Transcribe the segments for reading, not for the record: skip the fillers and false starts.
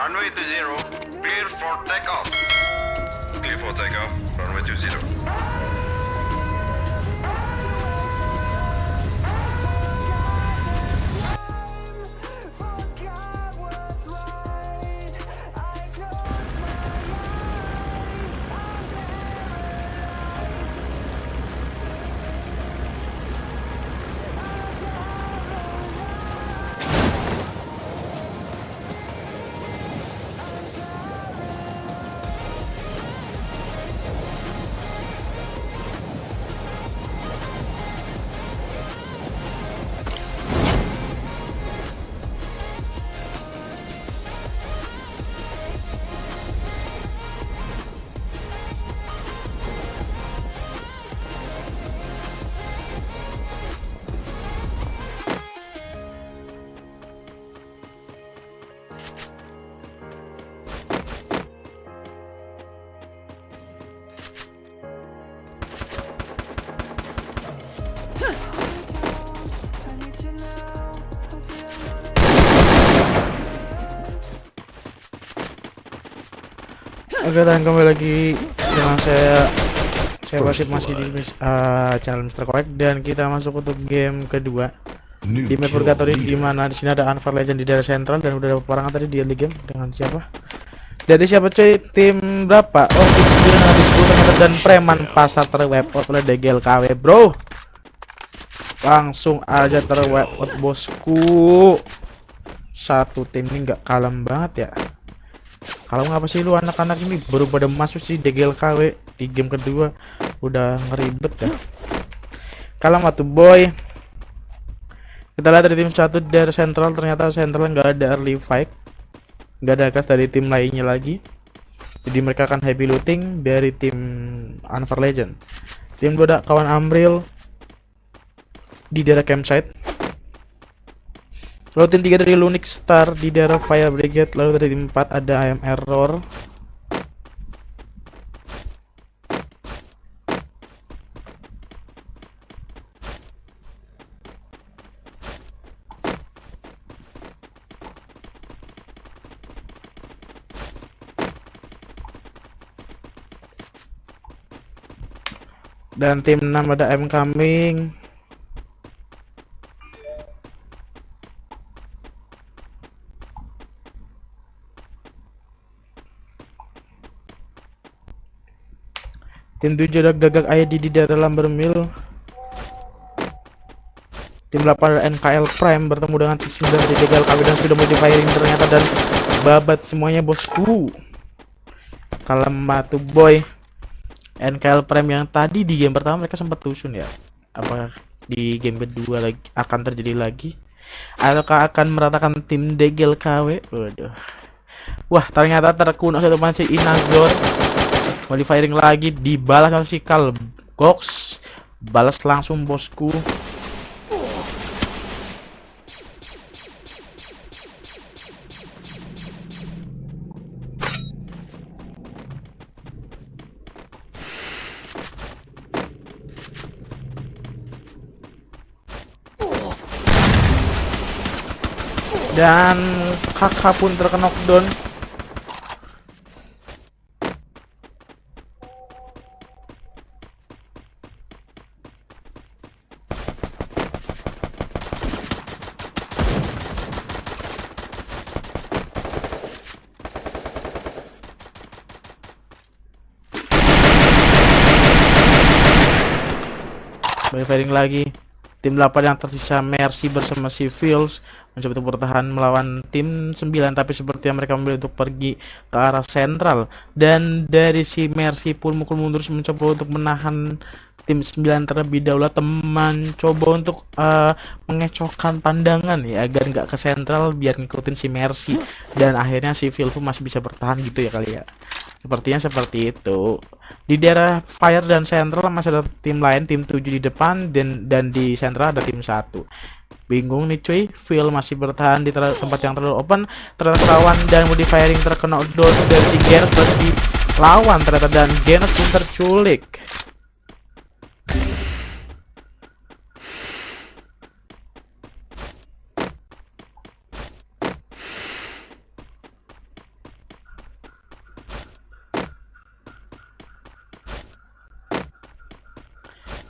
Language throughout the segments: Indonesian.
Runway 20, clear for takeoff. Clear for takeoff, runway 20. Oke, dan kembali lagi dengan saya masih di channel Mr. Koek, dan kita masuk untuk game kedua di map Purgatory, di mana di sini ada Unfair Legend di daerah sentral, dan udah ada peperangan tadi di early game dengan siapa? Jadi siapa cuy? Tim berapa? Oh, tim 9 habis 10 ternyata, dan preman pasar terwebot oleh DGLKW, bro. Langsung aja terwebot, bosku. Satu tim ini nggak kalem banget ya. Kalau ngapa sih lu anak-anak ini baru pada masuk sih DGLKW di game kedua, udah ngeribet ya. Kalem atuh boy. Kita lihat dari tim satu dari Central, ternyata Central nggak ada early fight, nggak ada gas dari tim lainnya lagi. Jadi mereka akan heavy looting dari tim Unfair Legend. Tim 2 ada kawan Amril di daerah campsite. Lalu tim 3 dari Lunix Star di daerah Fire Brigade. Lalu dari tim 4 ada IM Error. Dan tim 6 ada M Coming. Tim 7 ada Gagak ID di daerah Lumber Mill. Tim 8 ada NKL Prime bertemu dengan tim 9 di DGLKW dan sudah multi firing ternyata, dan babat semuanya bosku. Kalem batu boy. NKL Prime yang tadi di game pertama mereka sempat tusun ya. Apakah di game kedua lagi akan terjadi lagi? Ataukah akan meratakan tim DGLKW? Waduh. Wah, ternyata terkuno satu masih Inazor. Multi firing lagi, dibalas sama si Gox, balas langsung bosku. Dan kakak pun terkena knockdown. Firing lagi. Tim 8 yang tersisa Mercy bersama si Fields mencoba untuk bertahan melawan tim 9, tapi sepertinya mereka memilih untuk pergi ke arah sentral, dan dari si Mercy pun mukul mundur mencoba untuk menahan tim 9 terlebih dahulu. Teman coba untuk mengecohkan pandangan ya agar nggak ke sentral biar ngikutin si Mercy, dan akhirnya si Phil pun masih bisa bertahan gitu ya kali ya. Sepertinya seperti itu. Di daerah Fire dan Central masih ada tim lain, tim 7 di depan, dan di Central ada tim 1. Bingung nih cuy, Phil masih bertahan di tempat yang terlalu open, ternyata lawan dan multi firing terkena down dari si Genos terus dilawan ternyata, dan Genos pun terculik.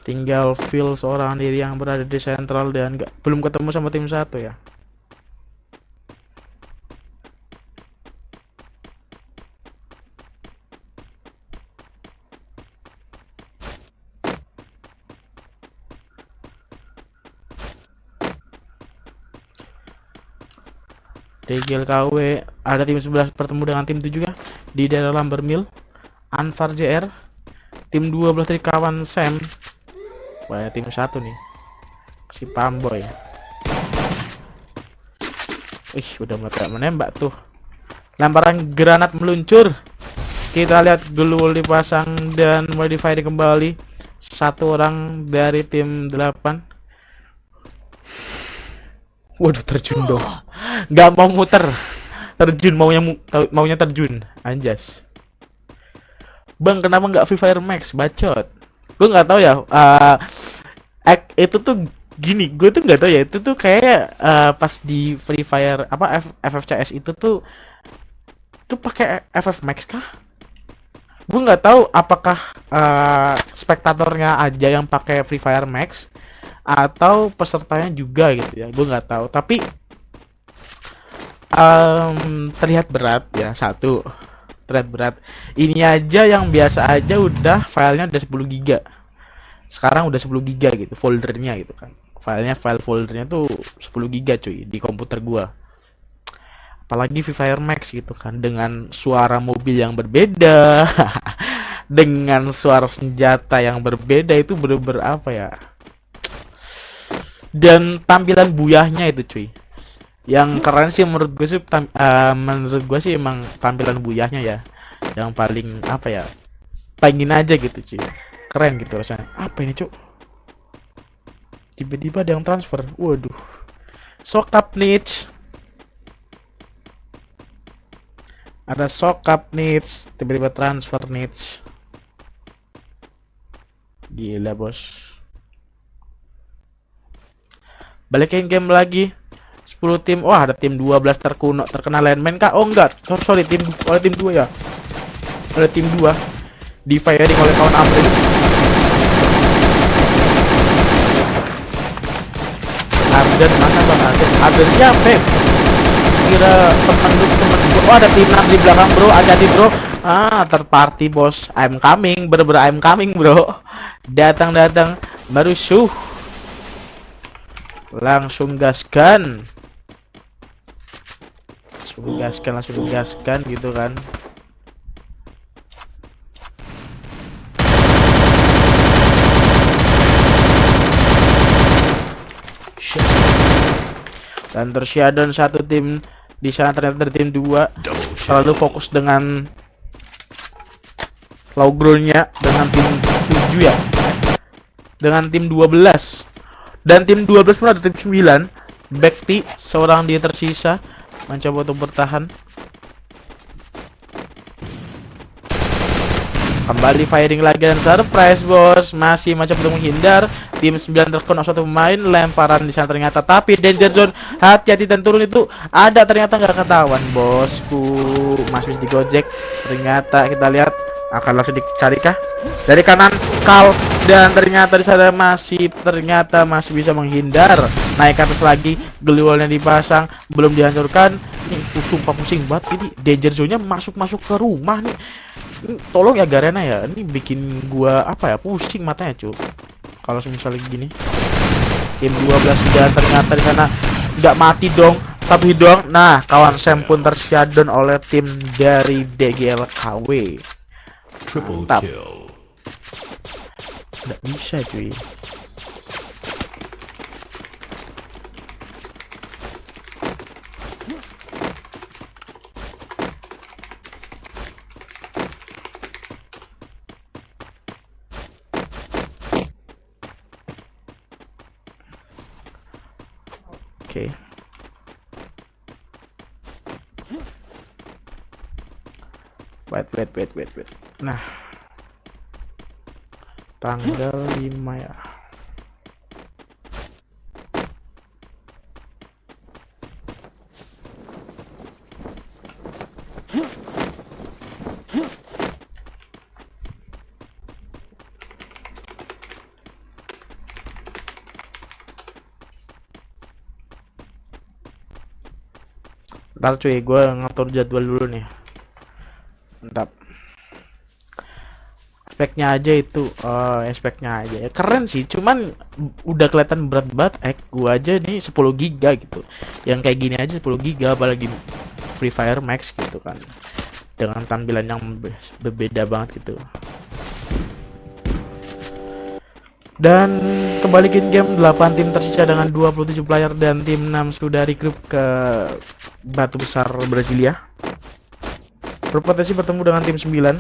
Tinggal feel seorang diri yang berada di sentral dan belum ketemu sama tim satu ya. DGL KW ada tim 11 bertemu dengan tim 7 ya di daerah Lambermill. Anfar JR tim 12 dari kawan Sam. Wah, tim 1 nih. Si Pamboy. Udah mulai menembak tuh. Lemparan granat meluncur. Kita lihat Glul dipasang dan mulai di firing kembali. Satu orang dari tim 8. Waduh, terjun dong. Nggak mau muter. Terjun, maunya terjun. Anjas. Bang, kenapa nggak Free Fire Max? Bacot. Gue nggak tahu ya. Itu tuh gini, gue tuh nggak tahu ya. Itu tuh kayak pas di Free Fire apa FFCS itu tuh pakai FF Max kah? Gue nggak tahu apakah spektatornya aja yang pakai Free Fire Max atau pesertanya juga gitu ya. Gue nggak tahu. Tapi terlihat berat ya, satu. Terlihat berat. Ini aja yang biasa aja udah filenya udah 10 giga. Sekarang udah 10 giga gitu foldernya gitu kan. File foldernya tuh 10 giga cuy di komputer gua. Apalagi Free Fire Max gitu kan, dengan suara mobil yang berbeda. Dengan suara senjata yang berbeda, itu bener-bener apa ya. Dan tampilan buyahnya itu cuy. Yang keren sih menurut gue sih emang tampilan buyahnya ya, yang paling apa ya, pengen aja gitu cuy, keren gitu rasanya. Apa ini cuy, tiba-tiba ada yang transfer. Waduh, sokap niche, ada sokap niche, tiba-tiba transfer niche. Gila bos. Balikin game lagi. 10 tim. Wah, ada tim 12 terkena landmine kah? Oh enggak. Sorry, tim 2 ya. Ada tim 2 di firing oleh kawan April. Arden mana bang Arden? Arden siapa? Kira temen gua. Oh, ada tim 6 di belakang bro. Hati-hati bro. Third party bos. I'm coming. Bener-bener I'm coming bro. Datang baru langsung gaskan. Langsung gaskan gitu kan. Dan terus Shadon satu tim di sana, ternyata dari tim 2 selalu fokus dengan low ground-nya dengan tim 7 ya. Dengan tim 12. Dan tim 12 pun ada tim 9. Bekti seorang dia tersisa mencoba untuk bertahan. Kembali firing lagi dan surprise bos, masih mencoba untuk menghindar. Tim 9 terkena satu pemain, lemparan di sana ternyata, tapi danger zone, hati-hati dan turun itu ada, ternyata nggak ketahuan bosku. Masih bisa digojek, ternyata kita lihat akan langsung dicari kah dari kanan Kal, dan ternyata di sana masih bisa menghindar. Naik ke atas lagi, Glulnya dipasang, belum dihancurkan. Nih, sumpah pusing banget ini danger zone-nya masuk ke rumah nih. Tolong ya Garena ya, ini bikin gua apa ya, pusing matanya cuy kalau misalnya gini. Tim 12 sudah ternyata di sana nggak mati dong, satu hidung. Nah, kawan Sam pun tershutdown oleh tim dari DGL KW. Mantap. Nggak bisa cuy. Oke. Wait. Nah, tanggal 5 ya. Ntar cuy, gue ngatur jadwal dulu nih. Mantap. Speknya aja itu, speknya aja ya keren sih, cuman udah kelihatan berat banget. Gua aja nih 10 giga gitu, yang kayak gini aja 10 giga, apalagi Free Fire Max gitu kan, dengan tampilan yang berbeda banget gitu. Dan kembaliin game, 8 tim tersisa dengan 27 player dan tim 6 sudah regroup ke Batu Besar Brasilia. Berpotensi bertemu dengan tim 9.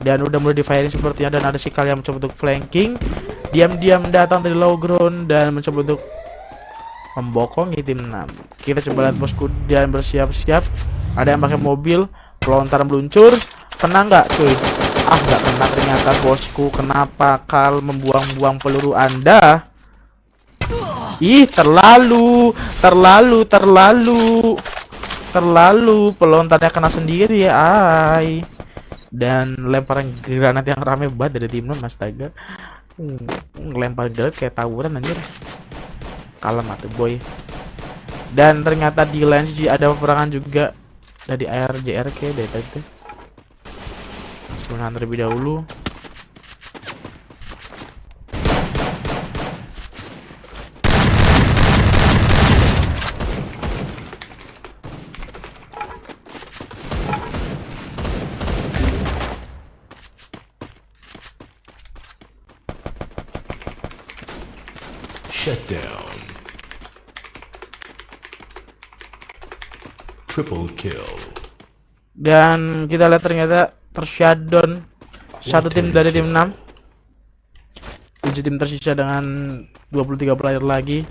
Dan udah mulai di firing sepertinya, dan ada Sikal yang mencoba untuk flanking, diam-diam datang dari low ground dan mencoba untuk membokongi tim 6. Kita coba lihat bosku dan bersiap-siap. Ada yang pakai mobil, pelontar meluncur, kena nggak cuy? Nggak kena ternyata bosku. Kenapa Kal membuang-buang peluru Anda? Ih, terlalu pelontarnya kena sendiri ya, ay. Dan lemparan granat yang rame banget dari tim 6, astaga. Lempar granat kayak tawuran anjir. Kalem atuh boy. Dan ternyata di lane ada peperangan juga dari ARJRK dari tadi. Sebenarnya terlebih dahulu. Shutdown. Triple kill. Dan kita lihat ternyata tershutdown satu tim dari tim 6. 7 tim tersisa dengan 23 player lagi.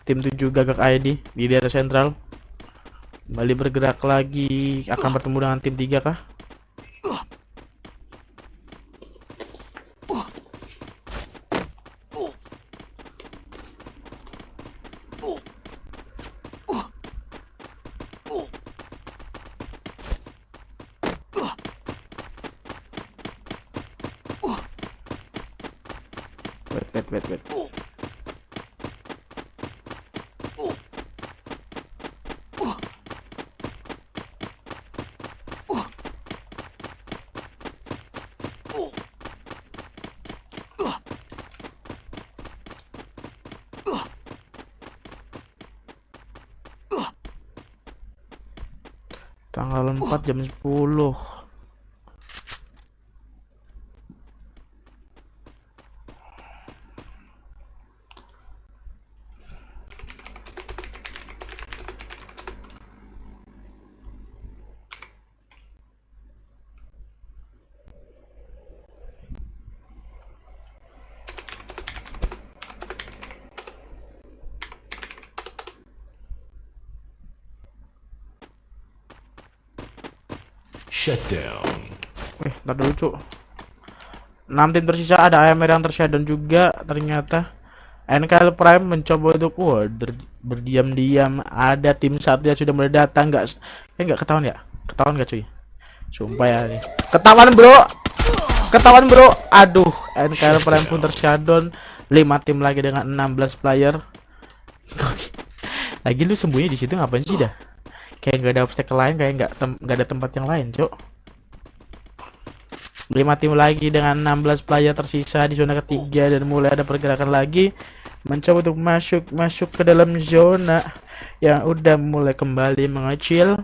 Tim 7 Gagak ID di daerah sentral. Kembali bergerak lagi, akan bertemu dengan tim 3 kah? Wait. Tanggal 4 jam 10. Shutdown. Ntar dulu cuk. 6 tim tersisa, ada AMR yang tershutdown juga ternyata. NKL Prime mencoba untuk berdiam-diam. Ada tim 1 yang sudah mulai datang. Nggak ketahuan ya? Ketahuan nggak cuy? Sumpah ya nih. Ketahuan bro. Aduh, NKL Prime pun tershutdown. 5 tim lagi dengan 16 player. Lagi lu sembunyi di situ ngapain sih dah? Kayak nggak ada obstacle lain, kayak nggak ada tempat yang lain, cok. 5 tim lagi dengan 16 player tersisa di zona ketiga, dan mulai ada pergerakan lagi mencoba untuk masuk ke dalam zona yang udah mulai kembali mengecil.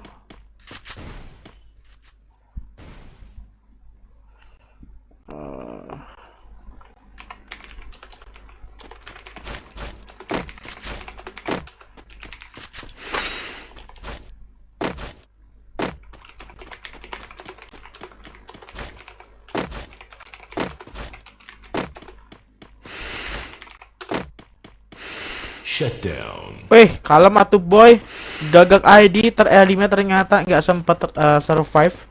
Shutdown. Wih, kalem atuh boy. Gagak ID tereliminasi ternyata nggak sempat survive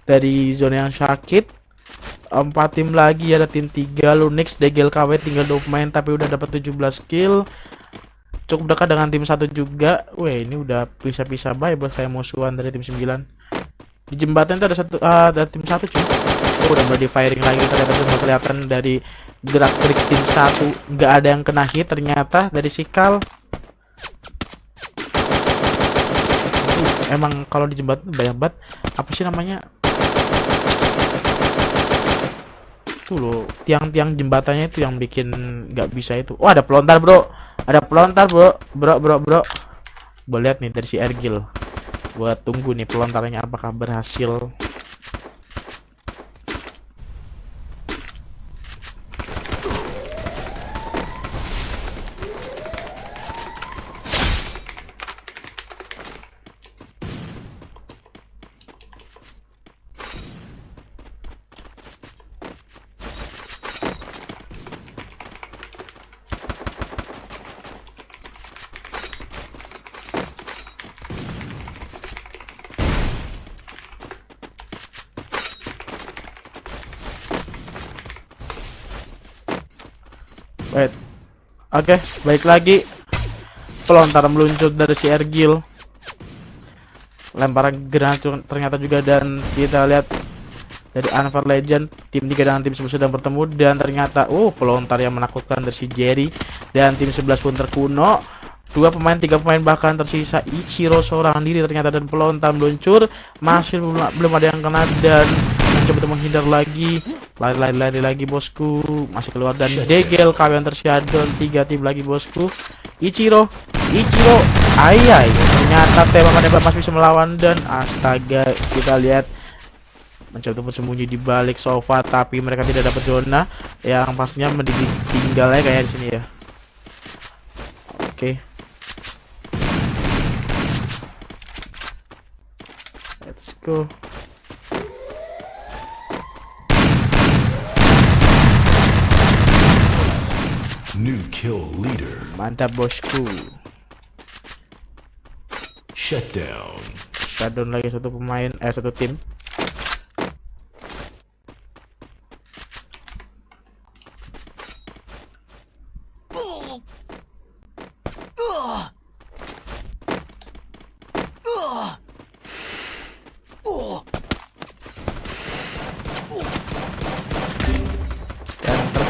dari zona yang sakit. 4 tim lagi, ada tim 3 Lunix, Degel KW tinggal 2 pemain tapi udah dapat 17 kill. Cukup dekat dengan tim 1 juga. Wih, ini udah pisah-pisah bye buat kayak musuhan dari tim 9. Di jembatan itu ada tim 1 cuy. Udah mulai di firing lagi, ternyata cuma kelihatan dari gerak-gerik tim 1 nggak ada yang kena hit ternyata dari Sikal. emang kalau di jembatan banyak banget apa sih namanya tuh loh, tiang-tiang jembatannya itu yang bikin nggak bisa itu. Oh, ada pelontar bro, ada pelontar bro, bro. Gue lihat nih dari si Ergil. Gue tunggu nih pelontarnya apakah berhasil. Wait. Oke, baik lagi. Pelontar meluncur dari si Ergil. Lemparan granat ternyata juga, dan kita lihat dari Unfair Legend tim 3 dan tim 11 sedang bertemu, dan ternyata pelontar yang menakutkan dari si Jerry, dan tim 11 pun terkuno. 2 pemain, 3 pemain, bahkan tersisa Ichiro seorang diri ternyata, dan pelontar meluncur masih belum ada yang kena, dan mencoba untuk menghindar lagi. Lari lagi bosku, masih keluar, dan Degel kalian tershutdown. 3 tim lagi bosku. Ichiro, ayai, ternyata tembakan masih bisa melawan, dan astaga, kita lihat mencoba untuk bersembunyi di balik sofa, tapi mereka tidak dapat zona yang pastinya tinggal ya kayak di sini ya. Oke. Let's go. New kill leader. Mantap bosku. Shutdown. Shutdown lagi satu pemain, satu tim.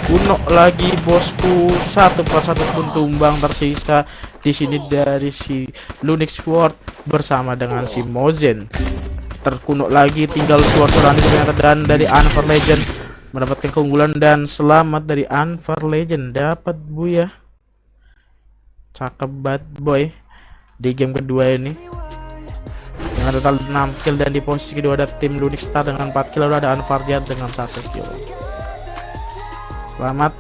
Kuno lagi bosku, satu persatu pun tumbang, tersisa di sini dari si Lunix Sword bersama dengan si Mozen. Terkuno lagi, tinggal Sword seorang ternyata, dan dari Unfair Legend mendapatkan keunggulan, dan selamat dari Unfair Legend dapat buya. Cakep banget boy di game kedua ini dengan total 6 kill, dan di posisi kedua ada tim Lunix Star dengan 4 kill, lalu ada Unfair Legend dengan 1 kill. Selamat.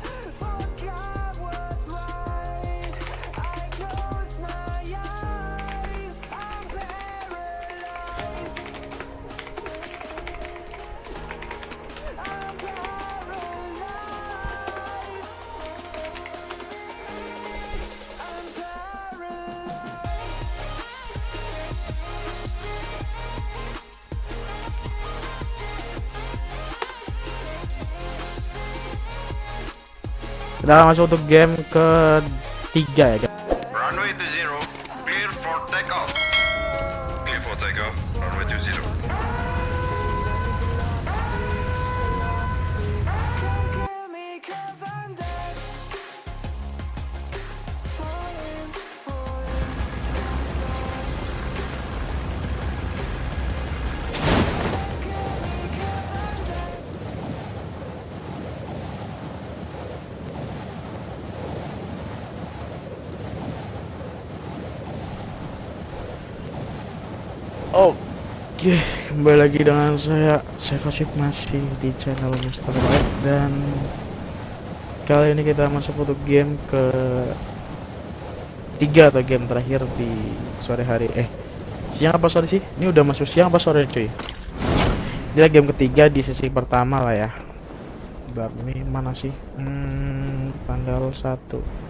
Kita akan masuk untuk game ketiga ya guys. Runway to 0, clear for takeoff. Clear for takeoff, runway to 0. Oke, kembali lagi dengan saya Vasip, masih di channel Mr. White, dan kali ini kita masuk untuk game ke 3 atau game terakhir di sore hari. Siang apa sore sih? Ini udah masuk siang apa sore cuy? Ini game ketiga di sesi pertama lah ya. Dan ini mana sih? Tanggal 1.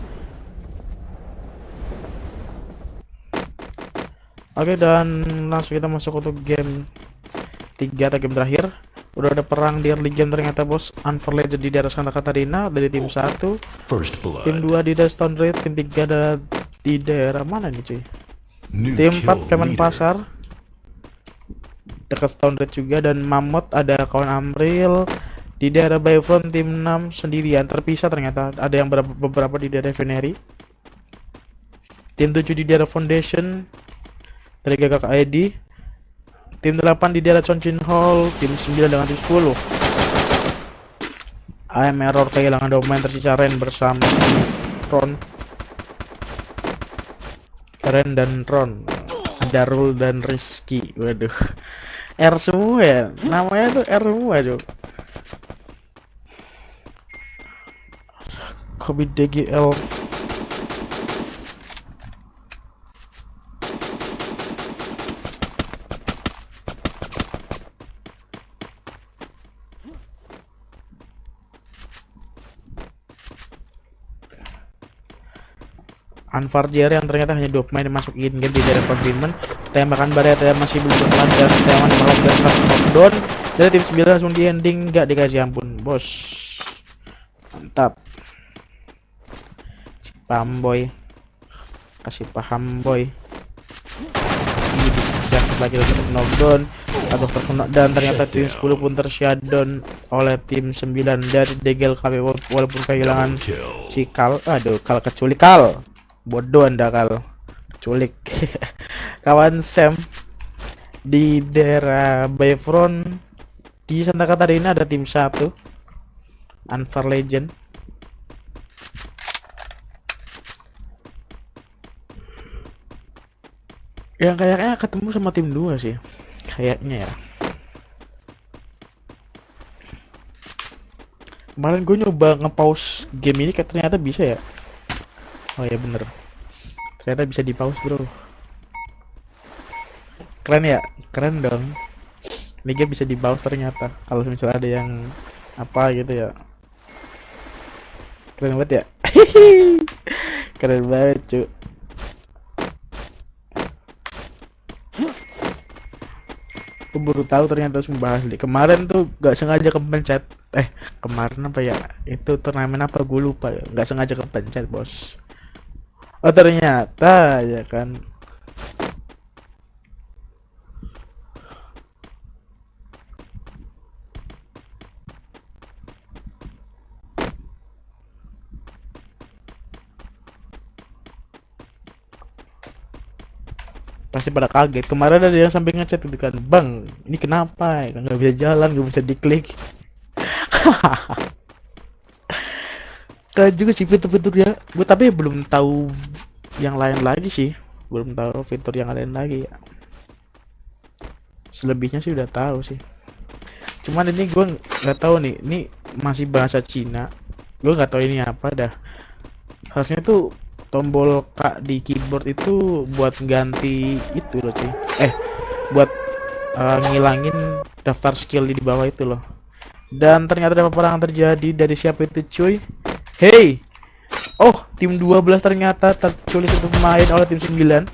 Oke, dan langsung kita masuk untuk game 3 atau game terakhir. Udah ada perang di early game ternyata bos. Unfair Legend di daerah Santa Catarina dari tim 1, tim 2 di daerah Stone Ridge, tim 3 ada di daerah mana nih cuy? Tim 4 Preman Pasar dekat Stone Ridge juga, dan Mammoth ada kawan Amril di daerah Bayfront. Tim 6 sendirian terpisah ternyata, ada yang beberapa di daerah Veneri. Tim 7 di daerah Foundation dari Gagak ID, Tim 8 di daerah Chongqing Hall, tim 9 dengan tim 10. AM Error kehilangan domain, tersisa Ren bersama Ron. Ren dan Ron. Ada Rul dan Rizky. Waduh. R semua ya. Namanya tuh R semua, Cuk. Kobe DGL. Anwar JR yang ternyata hanya 2 pemain dimasukin game di daerah Pavilion. Tembakan Bareta masih belum kelar dan tembakan malam dan knockdown dari tim 9 langsung di ending, nggak dikasih ampun, bos. Mantap. Si paham boy, kasih paham boy. Dan lagi untuk knockdown atau terkena, dan ternyata tim 10 pun tershutdown oleh tim 9 dari Degel KW walaupun kehilangan si Kal. Aduh, Kal kecuali Kal. Bodoh Anda Kal, culik. Kawan Sam di daerah Bayfront di Santa Catarina ada tim 1 Anwar Legend. Yang kayaknya ketemu sama tim 2 sih kayaknya ya. Kemarin gue nyoba nge-pause game ini ternyata bisa ya. Oh ya bener, ternyata bisa di pause bro. Keren ya, keren dong. Ini game bisa di pause ternyata. Kalau misalnya ada yang apa gitu ya. Keren banget ya. Keren banget cu. Aku baru tahu ternyata harus membahas nih. Kemarin tuh gak sengaja kepencet. Kemarin apa ya? Itu turnamen apa gue lupa ya. Gak sengaja kepencet bos. Oh ternyata ya kan. Pasti pada kaget. Kemarin ada yang sampai ngechat gitu kan, bang ini kenapa ya nggak bisa jalan, nggak bisa diklik. Keren juga sih fitur-fitur ya. Gue tapi belum tahu yang lain lagi sih. Belum tahu fitur yang lain lagi ya. Selebihnya sih udah tahu sih. Cuman ini gue nggak tahu nih. Ini masih bahasa Cina. Gue nggak tahu ini apa dah. Harusnya tuh tombol K di keyboard itu buat ganti itu loh cuy. Buat ngilangin daftar skill di bawah itu loh. Dan ternyata ada peperangan terjadi. Dari siapa itu cuy? Hey, oh tim 12 ternyata terculik satu pemain oleh tim 9.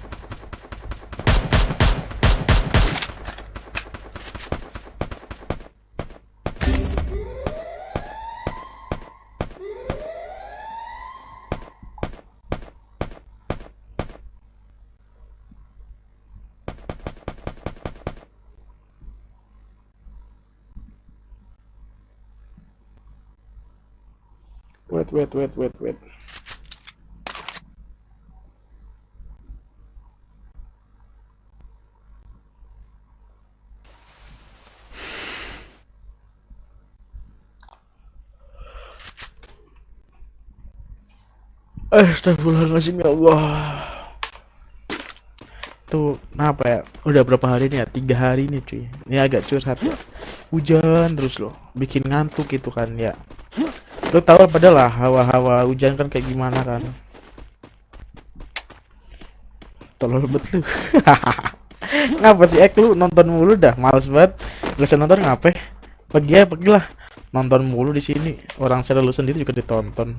Wait. Astagfirullahaladzim ya Allah. Tuh kenapa ya? Udah berapa hari nih ya? 3 hari nih cuy. Ini agak curhat ya. Hujan terus loh, bikin ngantuk gitu kan ya. Lo tau padahal lah hawa-hawa hujan kan kayak gimana kan. Tolol bet lu. Ngapa sih lu nonton mulu dah, males banget. Gak usah nonton ngapain? Pergilah. Nonton mulu di sini. Orang saya lu sendiri juga ditonton.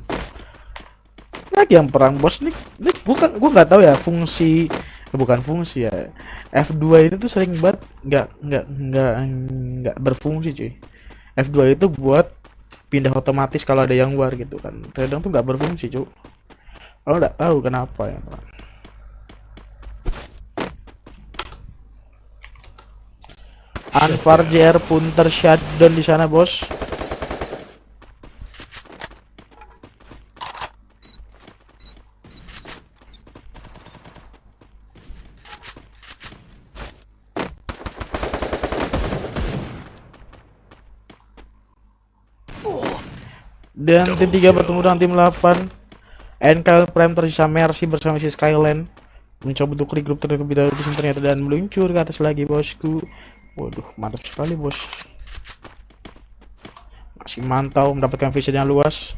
Lagi yang perang bos nih gua nggak tahu ya fungsi, bukan fungsi ya. F2 ini tuh sering banget nggak berfungsi cuy. F2 itu buat pindah otomatis kalau ada yang war gitu kan. Kadang tuh nggak berfungsi cuy. Kalau nggak tahu kenapa ya. Anwar JR pun tershutdown di sana bos. Dan tim 3 bertemu dengan tim 8. NKL Prime tersisa Mercy bersama si Skyland mencoba untuk regroup terlebih dahulu di sini ternyata dan meluncur ke atas lagi bosku. Waduh, mantap sekali bos. Masih mantau mendapatkan vision yang luas.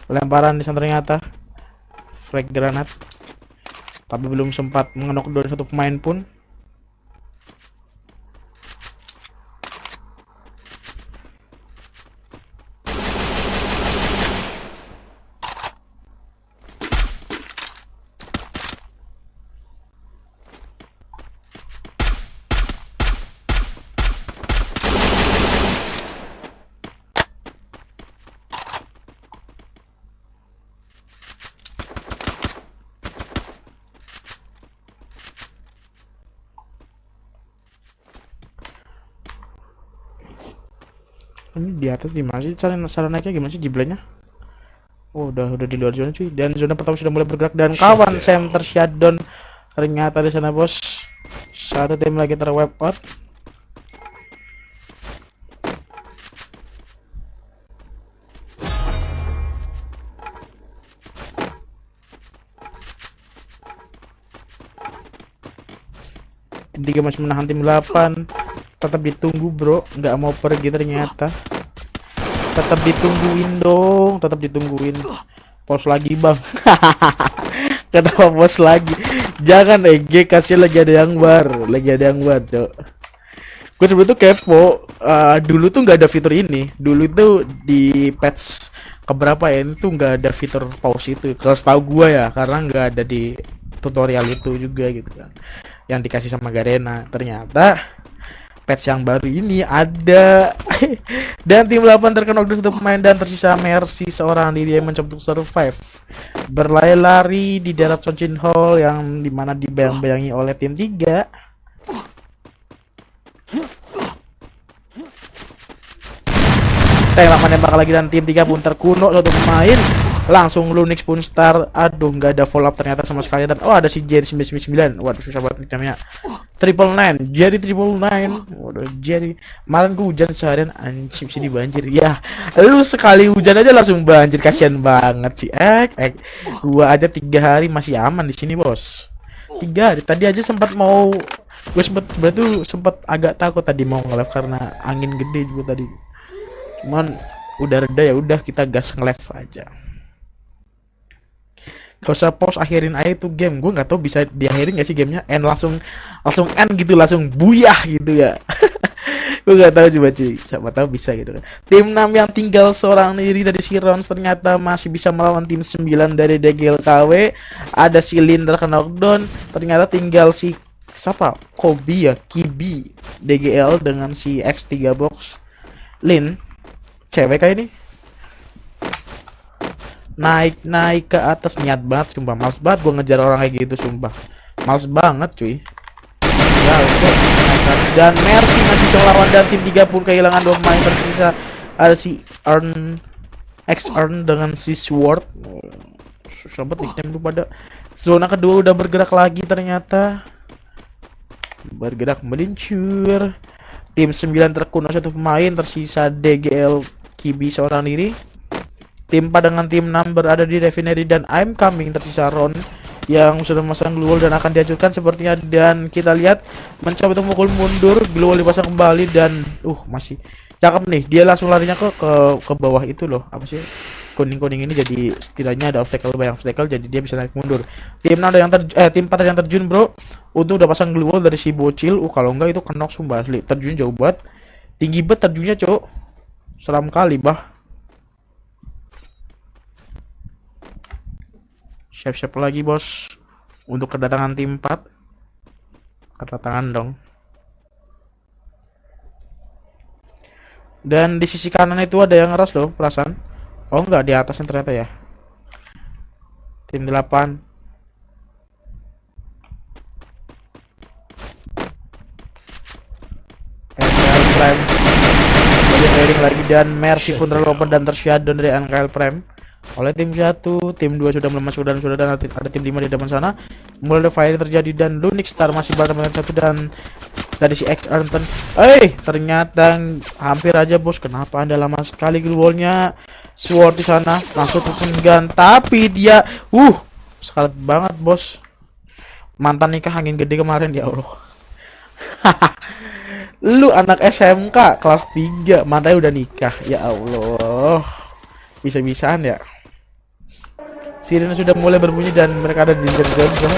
Lemparan di sana ternyata frag granat, tapi belum sempat mengenok down satu pemain pun. Ini di atas gimana sih cara naiknya, gimana sih jiblanya? Oh, udah di luar zona cuy. Dan zona pertama sudah mulai bergerak dan kawan Sam tershutdown ternyata di sana bos. Satu tim lagi terwipe out. Tim 3 masih menahan tim 8. Tetap ditunggu bro, nggak mau pergi ternyata. Tetap ditungguin dong, tetap ditungguin. Pos lagi bang. Kenapa pos lagi? Jangan EG, kasih lagi ada yang bar, cok. Gue sebetulnya kepo. Dulu tuh nggak ada fitur ini. Dulu tuh di patch keberapa ya itu nggak ada fitur pause itu. Kalau setahu gue ya, karena nggak ada di tutorial itu juga gitu kan. Yang dikasih sama Garena. Ternyata patch yang baru ini ada. Dan tim 8 terkena satu pemain dan tersisa Mercy seorang diri yang mencoba untuk survive berlari-lari di daerah Chongqing Hall yang dimana dibayang-bayangi oleh tim 3. Tembak menembak lagi dan tim 3 pun terkuno satu pemain. Langsung Lunix pun start. Aduh, nggak ada follow up ternyata sama sekali. Dan oh, ada si Jerry 999. Waduh, susah banget namanya. 999, Jerry 999. Waduh, Jerry. Kemarin gue hujan seharian anjing sini banjir. Ya, lu sekali hujan aja langsung banjir, kasihan banget sih. Gua aja 3 hari masih aman di sini, bos. 3 hari. Tadi aja sempat mau gue sempat agak takut tadi mau nge-live karena angin gede juga tadi. Cuman udah reda ya udah kita gas nge-live aja. Gak usah pause, akhirin aja tuh game. Gue nggak tahu bisa diakhirin gak sih gamenya. End langsung end gitu, langsung buyah gitu ya. Gue nggak tahu, coba cuy, siapa tahu bisa gitu kan. Tim 6 yang tinggal seorang diri dari si Rons ternyata masih bisa melawan tim 9 dari DGL KW. Ada si Lin terkena knockdown. Ternyata tinggal si siapa? Kobi ya, Kibi DGL dengan si X3 box. Lin cewek kayak ini naik ke atas, niat banget sumpah. Males banget gue ngejar orang kayak gitu sumpah, males banget cuy. Ya oke. Dan Mercy masih bisa melawan dan tim 3 pun kehilangan 2 pemain tersisa. Ada si Earn dengan si Sword. Susah banget nickname lu pada. Zona kedua udah bergerak lagi ternyata, bergerak meluncur. Tim 9 terkuno satu pemain, tersisa DGL Kibi seorang diri. Tim 4 dengan tim 6 berada di Refinery dan I'm Coming, tersisa Ron yang sudah memasang glue wall dan akan dihancurkan sepertinya. Dan kita lihat mencoba untuk memukul mundur, glue wall dipasang kembali dan masih cakep nih. Dia langsung larinya ke bawah itu loh, apa sih kuning-kuning ini, jadi setidaknya ada obstacle, banyak obstacle, jadi dia bisa naik mundur. Tim 6 ada yang tim 4 ada yang terjun bro. Untung udah pasang glue wall dari si bocil. Kalau enggak itu kenok sumpah asli. Terjun jauh banget, tinggi banget terjunnya cowok, seram kali bah. Siap-siap lagi bos untuk kedatangan tim 4. Kedatangan dong. Dan di sisi kanan itu ada yang ngeras loh perasaan. Oh enggak, di atasnya ternyata ya. Tim 8. NKL Prime trading lagi dan Mercy pun terloper dan tershutdown dari NKL Prime oleh tim 1. Tim 2 sudah masuk dan sudah ada tim 5 di depan sana. Mulai ada fire terjadi dan Lunix Star masih berada dengan 1 dan dari si X Arnton. Ternyata hampir aja bos. Kenapa Anda lama sekali globalnya? Sword di sana langsung penggan, tapi dia sekarat banget bos. Mantan nikah angin gede kemarin, ya Allah. Lu anak SMK kelas 3 mantannya udah nikah, ya Allah. Bisa-bisaan ya. Sirene sudah mulai berbunyi dan mereka ada di danger zone.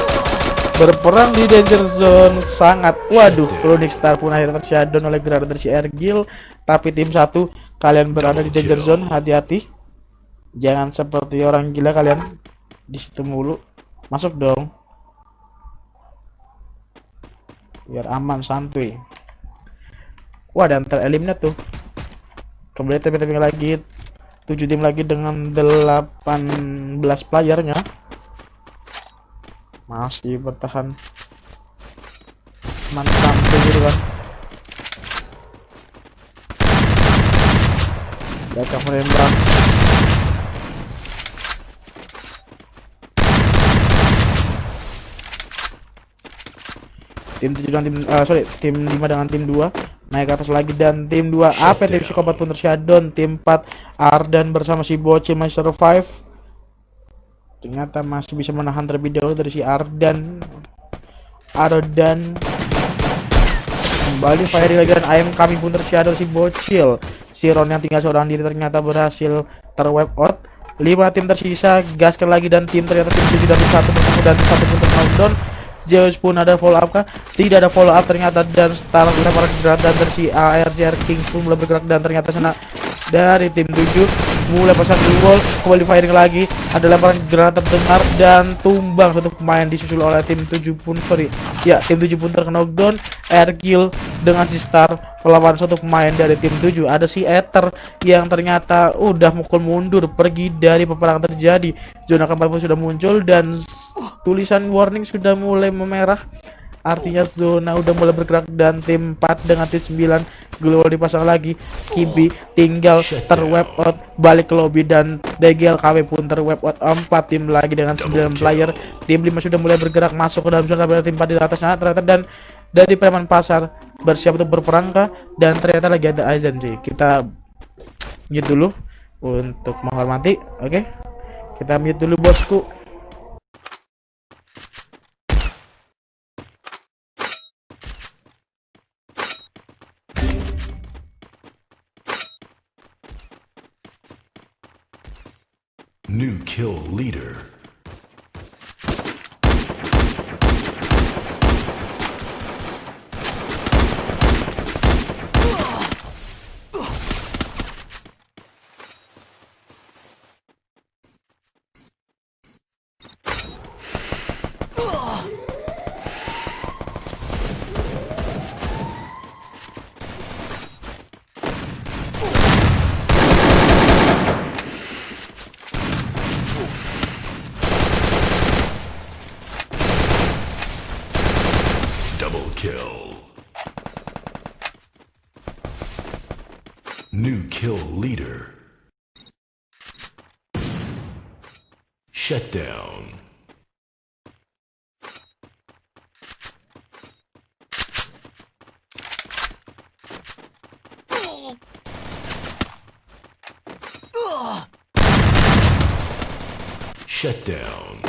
Berperang di danger zone sangat. Waduh, Chronic Star pun akhirnya tershutdown oleh granat dari si Ergil. Tapi tim 1, kalian berada di danger zone, hati-hati. Jangan seperti orang gila kalian di situ mulu. Masuk dong. Biar aman, santuy. Wah, dan tereliminate tuh. Kembali tim lagi. 7 tim lagi dengan 18 playernya. Masih bertahan. Mantap gitu kan. Jaka menembak. Tim 7 dan tim 5 dengan tim 2 naik ke atas lagi, dan tim 2 AP tim Psikopat pun tershutdown. Tim 4 Ardan bersama si Bocil masih survive. Ternyata masih bisa menahan terlebih dahulu dari si Ardan. Kembali firing lagi, dan ayam kami pun tershutdown si Bocil. Si Ron yang tinggal seorang diri ternyata berhasil terwipe out. 5 tim tersisa, gaskan lagi, dan ternyata tim 7 dan tim 1 bertemu, dan tim 1 pun terknockdown. Zeus pun ada follow up kah? Tidak ada follow up ternyata, dan Star lempar granat, dan dari si ARJR King pun mulai bergerak, dan ternyata sana dari tim 7 mulai pasang di wall. Kembali firing lagi, ada lemparan granat terdengar dan tumbang satu pemain, disusul oleh tim 7 pun tim 7 pun terknockdown. Air kill dengan si Star melawan satu pemain dari tim 7. Ada si Ether yang ternyata udah mukul mundur pergi dari peperangan terjadi. Zona keempat pun sudah muncul, dan tulisan warning sudah mulai memerah. Artinya zona udah mulai bergerak, dan tim 4 dengan tim 9 global dipasang lagi. Kibi tinggal terwipe out, balik ke lobby, dan DGLKW pun terwipe out. 4 tim lagi dengan 9 player. Tim 5 sudah mulai bergerak masuk ke dalam zona, tapi tim 4 di atasnya ternyata, dan dari preman pasar bersiap untuk berperang kah? Dan ternyata lagi ada Aizen sih. Kita mute dulu untuk menghormati. Oke, kita mute dulu bosku. New kill leader. Double kill. New kill leader. Shut down. Shut down.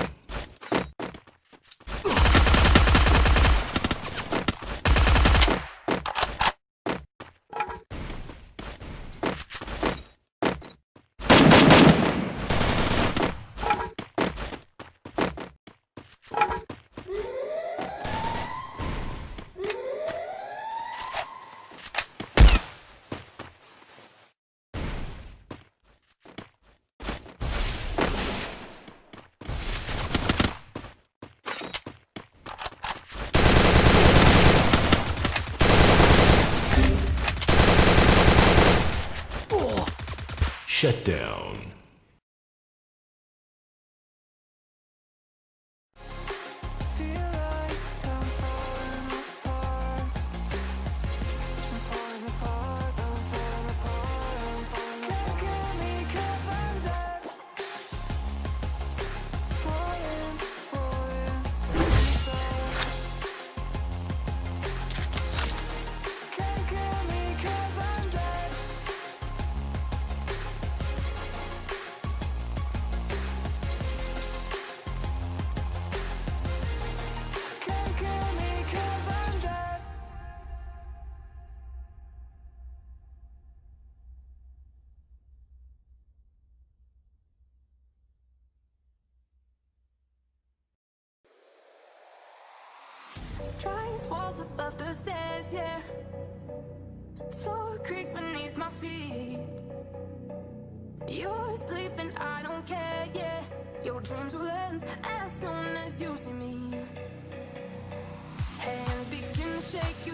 Shut down. Striped walls above the stairs, yeah. Floor creaks beneath my feet. You're sleeping, I don't care, yeah. Your dreams will end as soon as you see me. Hands begin to shake, you